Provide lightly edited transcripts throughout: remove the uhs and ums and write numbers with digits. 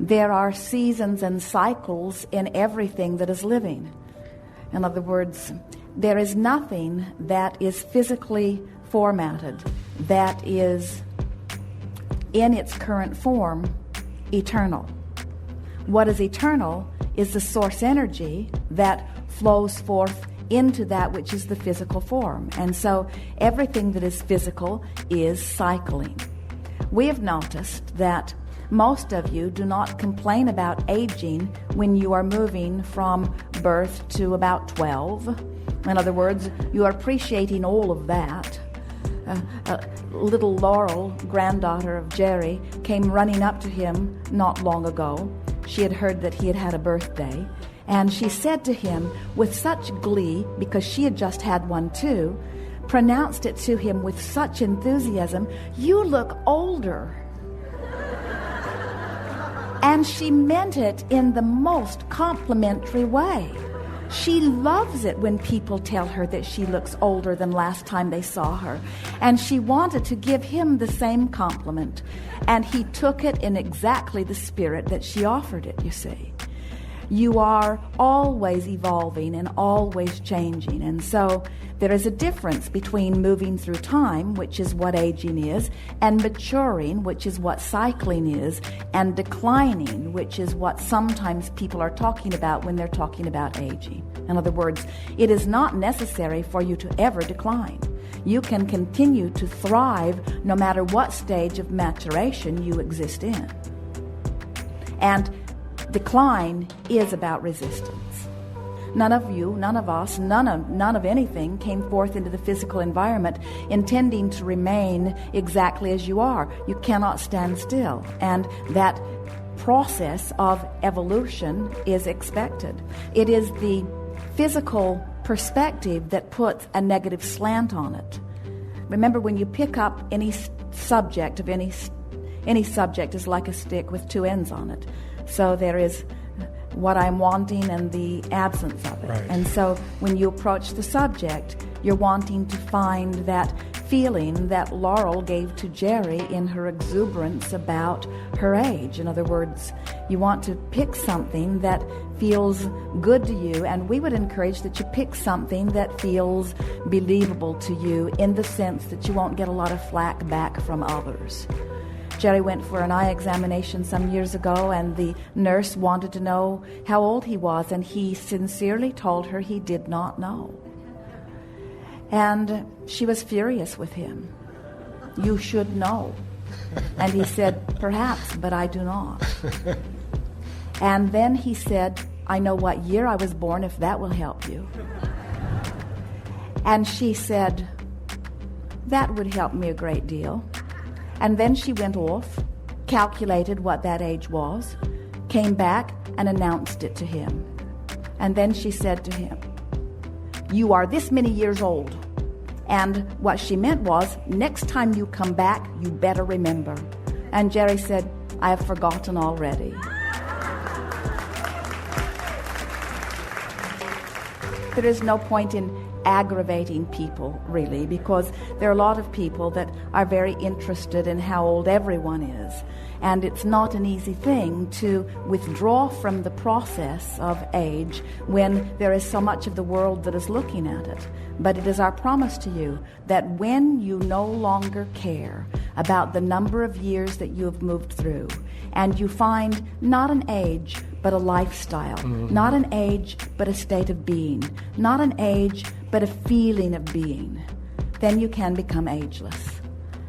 There are seasons and cycles in everything that is living. In other words, there is nothing that is physically formatted that is in its current form eternal. What is eternal is the source energy that flows forth into that which is the physical form. And so everything that is physical is cycling. We have noticed that most of you do not complain about aging when you are moving from birth to about 12. In other words, you are appreciating all of that. Little Laurel, granddaughter of Jerry, came running up to him not long ago. She had heard that he had had a birthday, and she said to him with such glee, because she had just had one too, pronounced it to him with such enthusiasm, "You look older." And she meant it in the most complimentary way. She loves it when people tell her that she looks older than last time they saw her. And she wanted to give him the same compliment. And he took it in exactly the spirit that she offered it, you see. You are always evolving and always changing. And so there is a difference between moving through time, which is what aging is, and maturing, which is what cycling is, and declining, which is what sometimes people are talking about when they're talking about aging. In other words, it is not necessary for you to ever decline. You can continue to thrive no matter what stage of maturation you exist in. And decline is about resistance. None of you, none of us, none of anything came forth into the physical environment intending to remain exactly as you are. You cannot stand still. And that process of evolution is expected. It is the physical perspective that puts a negative slant on it. Remember, when you pick up any subject of any subject is like a stick with two ends on it. So there is what I'm wanting and the absence of it. Right. And so when you approach the subject, you're wanting to find that feeling that Laurel gave to Jerry in her exuberance about her age. In other words, you want to pick something that feels good to you, and we would encourage that you pick something that feels believable to you in the sense that you won't get a lot of flack back from others. Jerry went for an eye examination some years ago, and the nurse wanted to know how old he was, and he sincerely told her he did not know. And she was furious with him. "You should know." And he said, "Perhaps, but I do not." And then he said, "I know what year I was born, if that will help you." And she said, "That would help me a great deal." And then she went off, calculated what that age was, came back and announced it to him. And then she said to him, "You are this many years old." And what she meant was, next time you come back, you better remember. And Jerry said, "I have forgotten already." There is no point in aggravating people, really, because there are a lot of people that are very interested in how old everyone is. And it's not an easy thing to withdraw from the process of age when there is so much of the world that is looking at it. But it is our promise to you that when you no longer care about the number of years that you have moved through, and you find not an age, but a lifestyle, not an age, but a state of being, not an age, but a feeling of being, then you can become ageless.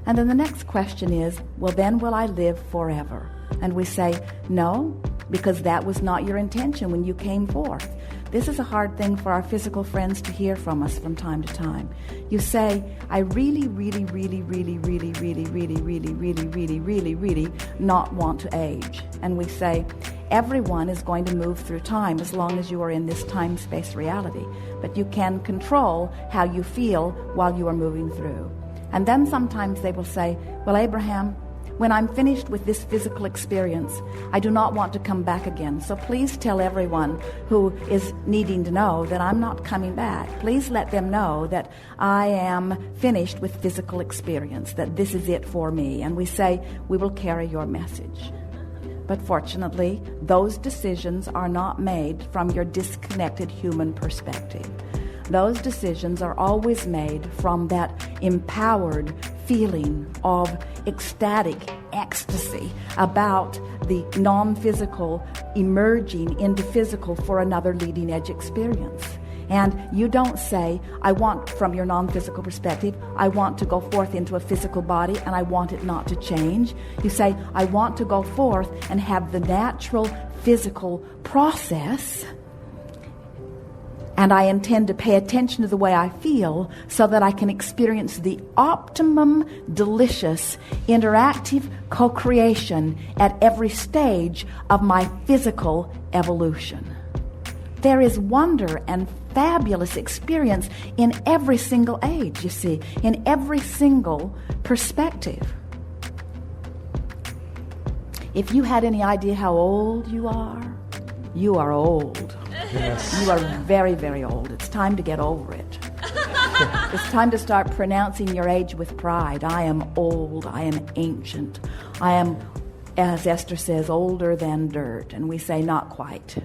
And then the next question is, well, then will I live forever? And we say, no, because that was not your intention when you came forth. This is a hard thing for our physical friends to hear from us from time to time. You say, I really not want to age. And we say, everyone is going to move through time as long as you are in this time-space reality. But you can control how you feel while you are moving through. And then sometimes they will say, well, Abraham, when I'm finished with this physical experience, I do not want to come back again. So please tell everyone who is needing to know that I'm not coming back. Please let them know that I am finished with physical experience, that this is it for me. And we say, we will carry your message. But fortunately, those decisions are not made from your disconnected human perspective. Those decisions are always made from that empowered feeling of ecstatic ecstasy about the non-physical emerging into physical for another leading edge experience. And you don't say, I want, from your non-physical perspective, I want to go forth into a physical body and I want it not to change. You say, I want to go forth and have the natural physical process, and I intend to pay attention to the way I feel so that I can experience the optimum, delicious, interactive co-creation at every stage of my physical evolution. There is wonder and fabulous experience in every single age, you see, in every single perspective. If you had any idea how old you are old. Yes. You are very, very old. It's time to get over it. It's time to start pronouncing your age with pride. I am old. I am ancient. I am, as Esther says, older than dirt. And we say, not quite.